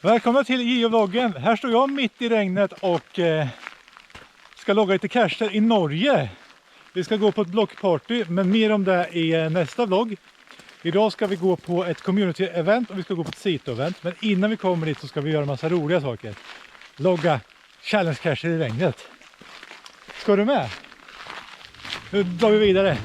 Välkomna till Geovloggen. Här står jag mitt i regnet och ska logga lite cacher i Norge. Vi ska gå på ett blockparty, men mer om det i nästa vlogg. Idag ska vi gå på ett community-event och vi ska gå på ett site-event. Men innan vi kommer dit så ska vi göra en massa roliga saker. Logga challenge-cacher i regnet. Ska du med? Nu drar vi vidare.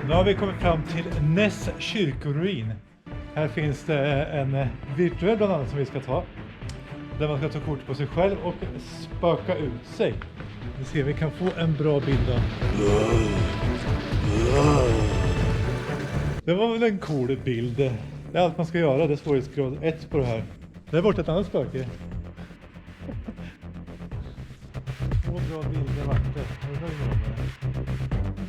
Nu har vi kommit fram till Ness kyrkoruin. Här finns det en virtuell bland annat som vi ska ta. Där man ska ta kort på sig själv och spöka ut sig. Vi ser vi kan få en bra bild av. Det var väl en cool bild. Det är allt man ska göra. Det är svårighetsgrad 1 på det här. Det är bort ett annat spöke. Två bra bilder vart det.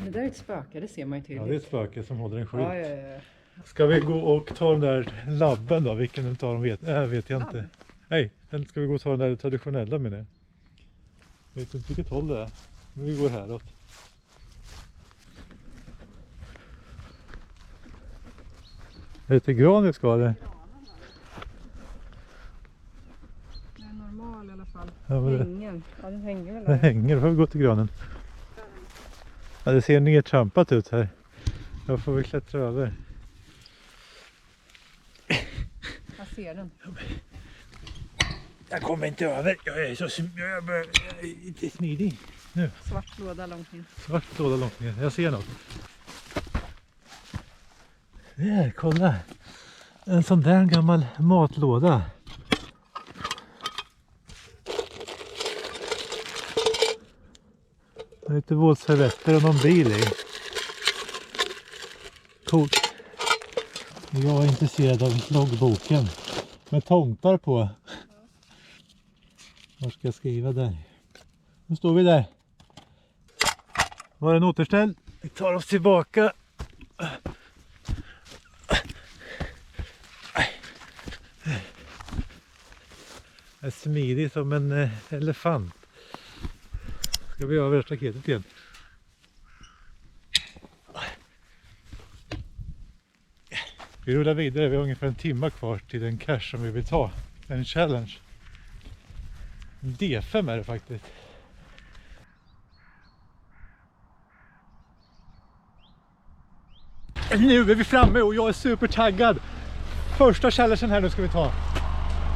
Det där är ett spöke, det ser man ju tydligt. Ja, det är ett spöke som håller en skylt. Ja. Ska vi gå och ta den där labben då? Vilken utav dem vet jag inte. Nej, ska vi gå och ta den där traditionella med det? Jag vet inte vilket håll det är. Men vi går häråt. Är det till gran vi ska eller? Det är normal i alla fall. Ja, men Hängen. Ja, den hänger väl där. Den hänger, då får vi gå till granen. Ja, det ser nedtrampat ut här. Jag får väl klättra över. Jag ser den. Jag kommer inte över. Jag är inte smidig. Nu. Svart låda långt in. Svart låda långt ner. Jag ser något. Där, kolla. En sån där gammal matlåda. Lite våtservetter och någon bil i. Coolt. Jag är intresserad av loggboken. Med tomtar på. Var ska jag skriva där? Nu står vi där. Var en återställ. Vi tar oss tillbaka. Jag är smidig som en elefant. Ska vi över staketet igen? Vi rullar vidare. Vi har ungefär en timme kvar till den cache som vi vill ta. En challenge. D5 är det faktiskt. Nu är vi framme och jag är supertaggad. Första challengen här nu ska vi ta.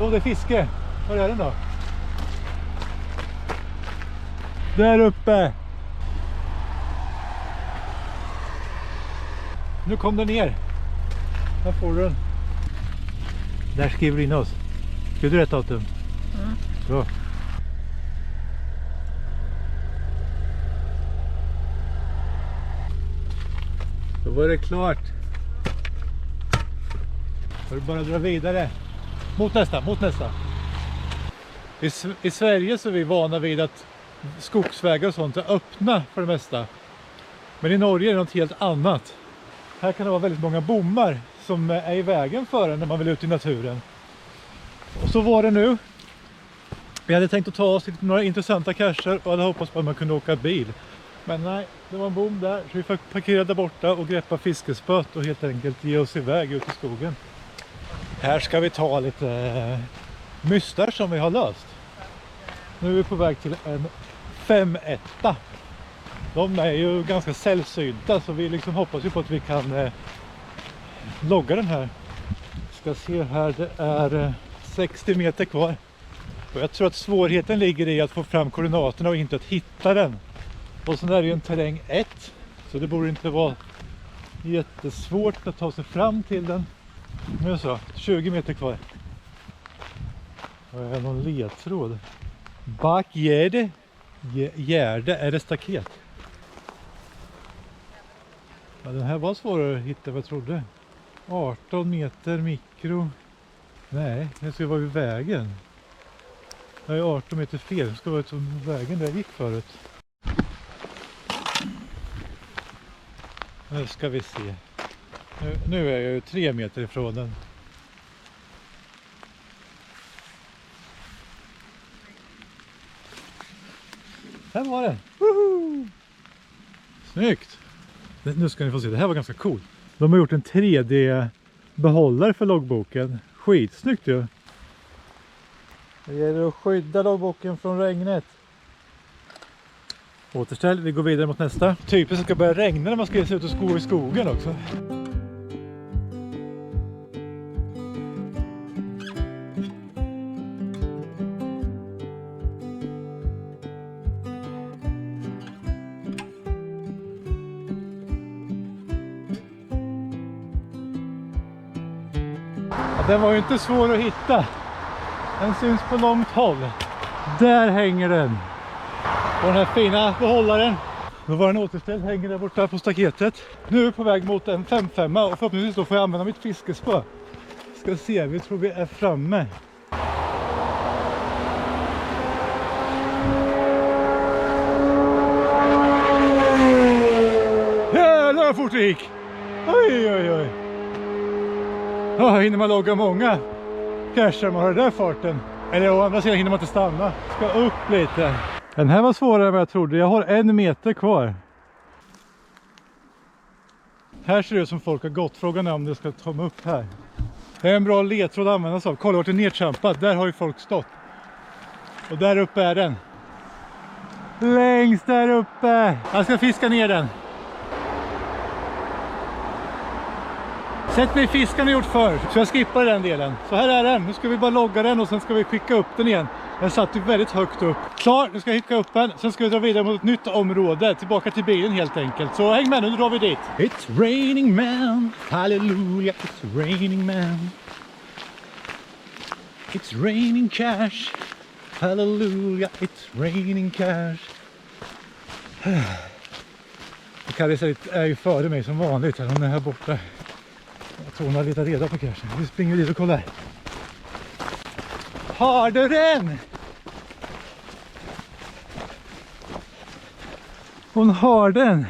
Och det är fiske. Var är den då? Där uppe. Nu kom den ner. Här får du den. Där skriver du in oss. Ska du rätt datum? Mm. Bra. Då var det klart. Får du bara dra vidare. Mot nästa. I Sverige så är vi vana vid att skogsvägar och sånt är öppna för det mesta. Men i Norge är det något helt annat. Här kan det vara väldigt många bommar som är i vägen för en när man vill ut i naturen. Och så var det nu. Vi hade tänkt att ta oss till några intressanta cacher och hade hoppats på att man kunde åka bil. Men nej, det var en bom där så vi fick parkera där borta och greppa fiskespöt och helt enkelt ge oss iväg ut i skogen. Här ska vi ta lite mystar som vi har löst. Nu är vi på väg till en 5-1. De är ju ganska sällsynta så vi liksom hoppas ju på att vi kan logga den här. Ska se här, det är 60 meter kvar. Och jag tror att svårigheten ligger i att få fram koordinaterna och inte att hitta den. Och sen är det ju en terräng 1. Så det borde inte vara jättesvårt att ta sig fram till den. Nu så, 20 meter kvar. Vad är någon ledtråd? Bakgärde. Gärde, är det staket? Ja, den här var svårare att hitta vad jag trodde. 18 meter mikro. Nej, det ska vara vid vägen. Jag är 18 meter fel, det ska vara som vägen där jag gick förut. Nu ska vi se. Nu är jag ju 3 meter ifrån den. Här var den! Woho! Snyggt! Nu ska ni få se, det här var ganska coolt. De har gjort en 3D-behållare för loggboken. Skitsnyggt ju! Det gäller att skydda loggboken från regnet. Återställ, vi går vidare mot nästa. Typiskt ska börja regna när man ska ge sig ut och gå i skogen också. Ja, den var ju inte svår att hitta. Den syns på långt håll. Där hänger den. Och den här fina behållaren. Då var den återställd, hänger där borta på staketet. Nu är vi på väg mot en 5-5 och förhoppningsvis då får jag använda mitt fiskespö. Ska se, vi tror vi är framme. Jävlar vad fort det gick! Oj oj oj! Hinner man logga många cacher man har den där farten. Eller å andra sidan hinner man inte stanna. Ska upp lite. Den här var svårare än vad jag trodde. Jag har 1 meter kvar. Här ser det ut som folk har gått. Frågan är om det ska ta mig upp här. Det är en bra ledtråd att använda sig av. Kolla vart det är nedkämpat. Där har ju folk stått. Och där uppe är den. Längst där uppe. Jag ska fiska ner den. Sätt mig fiskarna gjort förr, så jag skippar den delen. Så här är den, nu ska vi bara logga den och sen ska vi skicka upp den igen. Den satt ju väldigt högt upp. Klar, nu ska jag skicka upp den, sen ska vi dra vidare mot ett nytt område. Tillbaka till bilen helt enkelt. Så häng med nu drar vi dit. It's raining man, hallelujah, it's raining man. It's raining cash, hallelujah, it's raining cash. Karis är ju före mig som vanligt, hon är här borta. Jag tror hon har letat reda på cashen. Vi springer dit och kollar. Har du den? Hon har den.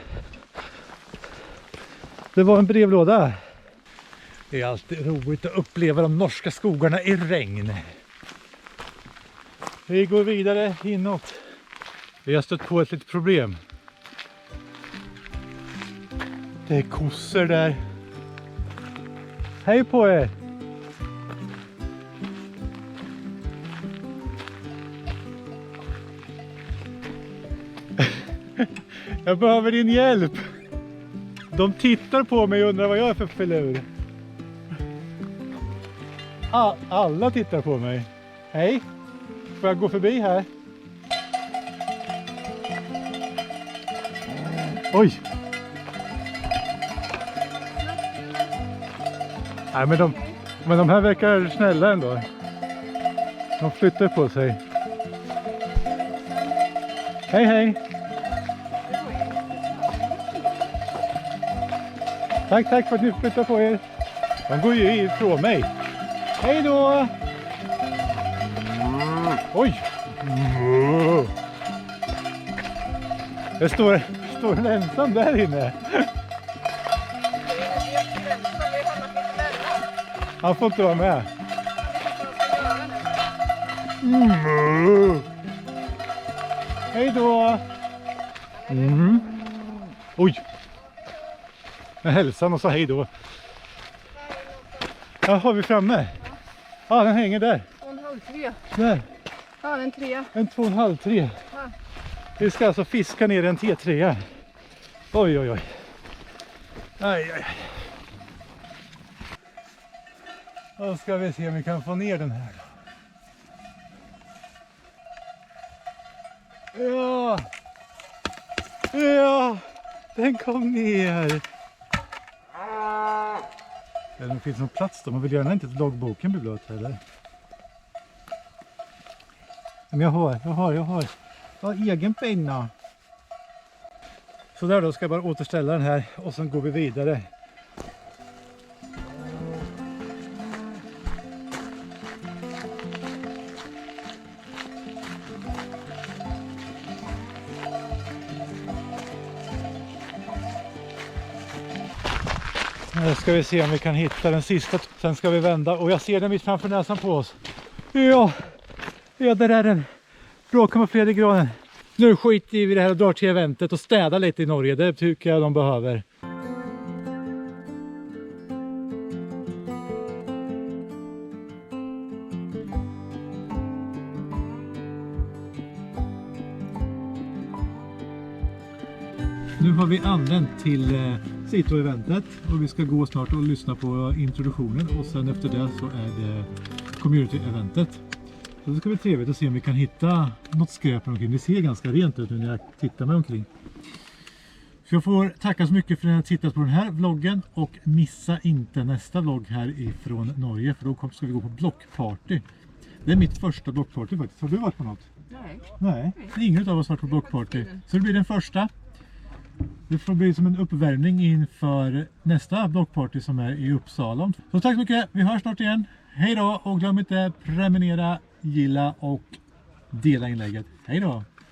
Det var en brevlåda. Det är alltid roligt att uppleva de norska skogarna i regn. Vi går vidare inåt. Vi har stött på ett litet problem. Det är kossor där. Hej på er! Jag behöver din hjälp. De tittar på mig och undrar vad jag är för filur. Alla tittar på mig. Hej! Får jag gå förbi här? Oj! Nej, men de här verkar snälla ändå. De flyttar på sig. Hej hej! Tack för att ni flyttar på er. De går ju ifrån mig. Hej då! Oj! Det står en ensam där inne. Han får inte vara med. Hej då! Oj! Jag hälsade och sa hej då. Ja, har vi framme? Ja, den hänger där. 2,5-3. Där. Ja, en 3. En 2,5-3. Ja. Vi ska alltså fiska ner en T3. Oj, oj, oj. Aj, aj. Då ska vi se om vi kan få ner den här. Ja! Ja! Den kom ner! Det finns någon plats då. Man vill gärna inte att loggboken blir blöt heller. Men jag har egen penna. Så där då ska jag bara återställa den här och sen går vi vidare. Nu ska vi se om vi kan hitta den sista. Sen ska vi vända och jag ser den mitt framför näsan på oss. Ja, där är den. Bra kamouflerad. Nu skiter vi i det här och drar till eventet och städar lite i Norge. Det tycker jag de behöver. Nu har vi anlänt till Sito-eventet och vi ska gå snart och lyssna på introduktionen och sen efter det så är det community-eventet. Så det ska bli trevligt att se om vi kan hitta något skräp omkring. Det ser ganska rent ut nu när jag tittar mig omkring. Så jag får tacka så mycket för att ni har tittat på den här vloggen och missa inte nästa vlogg här ifrån Norge för då ska vi gå på blockparty. Det är mitt första blockparty faktiskt. Har du varit på något? Nej, ingen av oss har varit på blockparty. Så det blir den första. Det får bli som en uppvärmning inför nästa blockparty som är i Uppsala. Så tack så mycket, vi hörs snart igen. Hej då och glöm inte prenumerera, gilla och dela inlägget. Hej då!